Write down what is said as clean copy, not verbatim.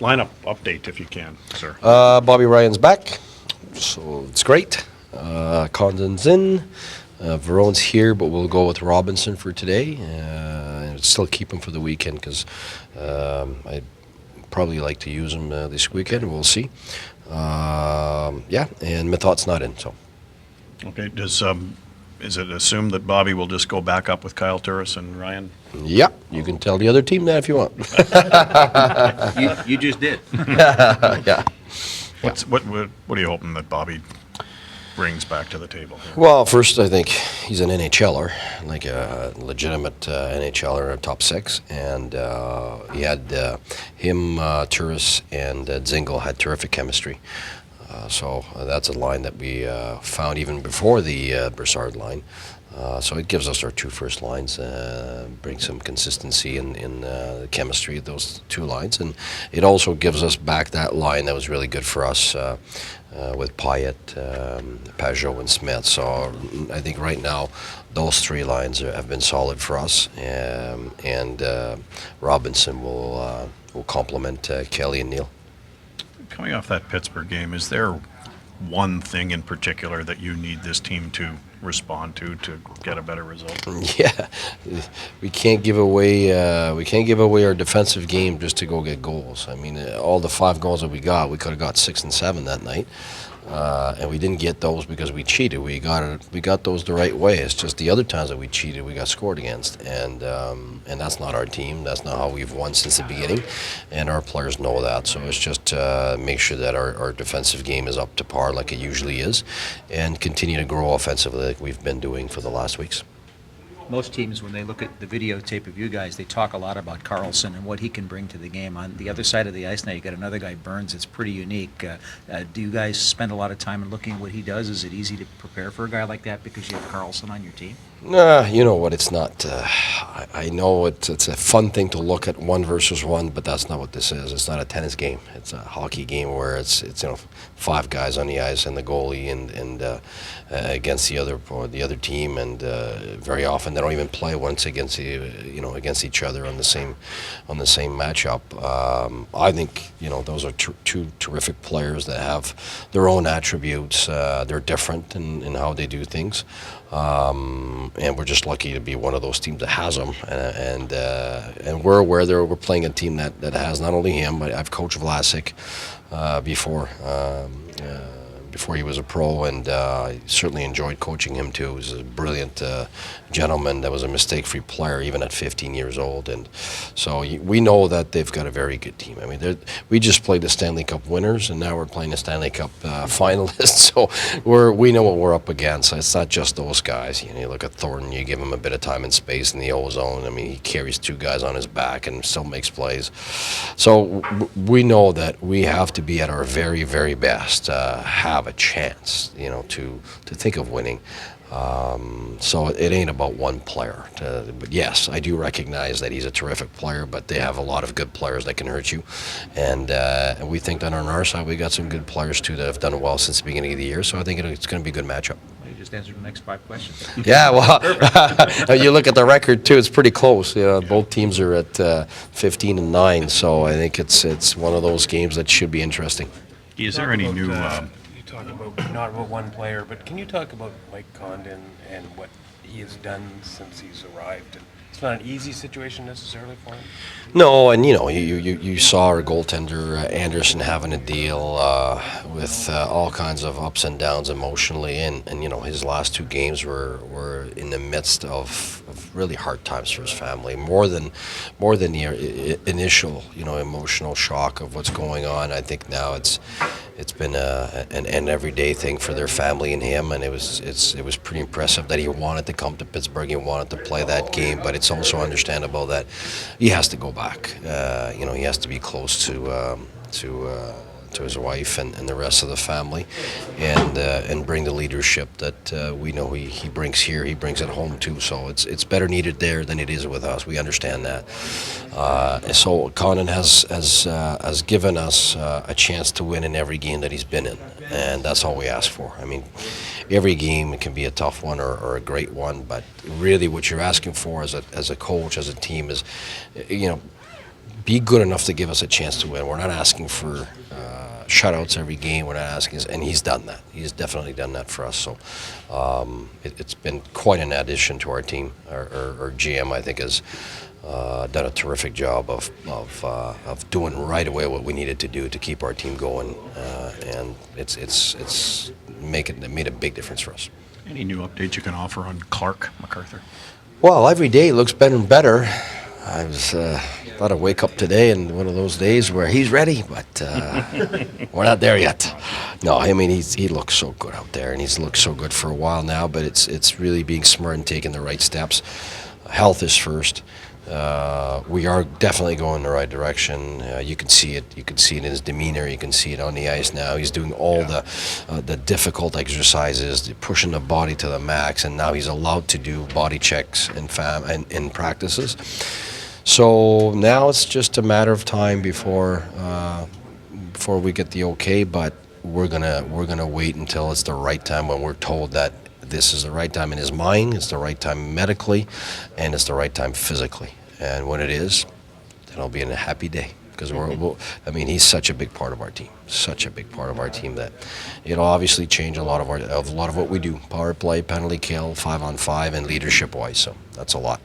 Lineup update, if you can, sir. Bobby Ryan's back, so it's great. Condon's in. Verone's here, but we'll go with Robinson for today. And still keep him for the weekend because I'd probably like to use him this weekend. We'll see. And Method's not in, so. Okay, is it assumed that Bobby will just go back up with Kyle Turris and Ryan? Yeah, you can tell the other team that if you want. You just did. Yeah. What are you hoping that Bobby brings back to the table here? Well, first, I think he's an NHLer, like a legitimate NHLer, a top six, and he had him, Turris, and Dzingel had terrific chemistry. So that's a line that we found even before the Broussard line. So it gives us our two first lines, brings some consistency in the chemistry of those two lines, and it also gives us back that line that was really good for us with Pyatt, Pajot, and Smith. So I think right now those three lines have been solid for us, and Robinson will complement Kelly and Neil. Coming off that Pittsburgh game, is there one thing in particular that you need this team to respond to get a better result? Yeah, we can't give away our defensive game just to go get goals. I mean, all the 5 goals that we could have got 6 and 7 that night, and we didn't get those because we cheated. We got those the right way. It's just the other times that we cheated, we got scored against, and that's not our team. That's not how we've won since the beginning, and our players know that. So it's just make sure that our defensive game is up to par like it usually is, and continue to grow offensively like we've been doing for the last weeks. Most teams, when they look at the videotape of you guys, they talk a lot about Carlson and what he can bring to the game. On the other side of the ice now, you got another guy, Burns. It's pretty unique. Do you guys spend a lot of time in looking at what he does? Is it easy to prepare for a guy like that because you have Carlson on your team? You know what? It's not. I know it's a fun thing to look at 1 versus 1, but that's not what this is. It's not a tennis game. It's a hockey game where it's 5 guys on the ice and the goalie and against the other team, and very often they don't even play once against each other on the same matchup. I think those are two terrific players that have their own attributes. They're different in how they do things. And we're just lucky to be one of those teams that has them, and we're aware that we're playing a team that has not only him, but I've coached Vlasic before he was a pro, and I certainly enjoyed coaching him too. He was a brilliant gentleman that was a mistake-free player even at 15 years old, and so we know that they've got a very good team. I mean, we just played the Stanley Cup winners, and now we're playing the Stanley Cup finalists, so we know what we're up against. It's not just those guys. You look at Thornton, you give him a bit of time and space in the O-zone. I mean, he carries 2 guys on his back and still makes plays. So we know that we have to be at our very, very best, have a chance, to think of winning. So it ain't about one player. But yes, I do recognize that he's a terrific player, but they have a lot of good players that can hurt you. And we think that on our side, we got some good players too that have done well since the beginning of the year. So I think it's going to be a good matchup. You just answered the next 5 questions. Yeah, well, you look at the record too; it's pretty close. Both teams are at 15-9, so I think it's one of those games that should be interesting. Is there any new? You talk about not about one player, but can you talk about Mike Condon and what he has done since he's arrived? And it's not an easy situation necessarily for him. No, and you saw our goaltender Anderson having a deal with all kinds of ups and downs emotionally, and his last 2 games were in the midst of really hard times for his family, more than the initial emotional shock of what's going on. I think now it's been an everyday thing for their family and him, and it was pretty impressive that he wanted to come to Pittsburgh. He wanted to play that game, but it's also understandable that he has to go back. He has to be close to his wife and the rest of the family, and bring the leadership that we know he brings here. He brings it home too. So it's better needed there than it is with us. We understand that. So Condon has given us a chance to win in every game that he's been in, and that's all we ask for. I mean, every game can be a tough one or a great one, but really what you're asking for as a coach, as a team, is be good enough to give us a chance to win. We're not asking for shutouts every game. We're not asking, and he's done that. He's definitely done that for us. So it's been quite an addition to our team. Our GM, I think, has done a terrific job of doing right away what we needed to do to keep our team going, and it's made a big difference for us. Any new updates you can offer on Clark MacArthur? Well, every day looks better and better. I was thought I'd wake up today and one of those days where he's ready, but we're not there yet. No, I mean he looks so good out there, and he's looked so good for a while now. But it's really being smart and taking the right steps. Health is first. We are definitely going in the right direction. You can see it. You can see it in his demeanor. You can see it on the ice now. He's doing all the difficult exercises, pushing the body to the max, and now he's allowed to do body checks in practices. So now it's just a matter of time before we get the okay. But we're gonna wait until it's the right time, when we're told that this is the right time in his mind, it's the right time medically, and it's the right time physically. And when it is, then I'll be in a happy day, because I mean, he's such a big part of our team, such a big part of our team that it'll obviously change a lot of what we do: power play, penalty kill, 5-on-5, and leadership wise. So that's a lot.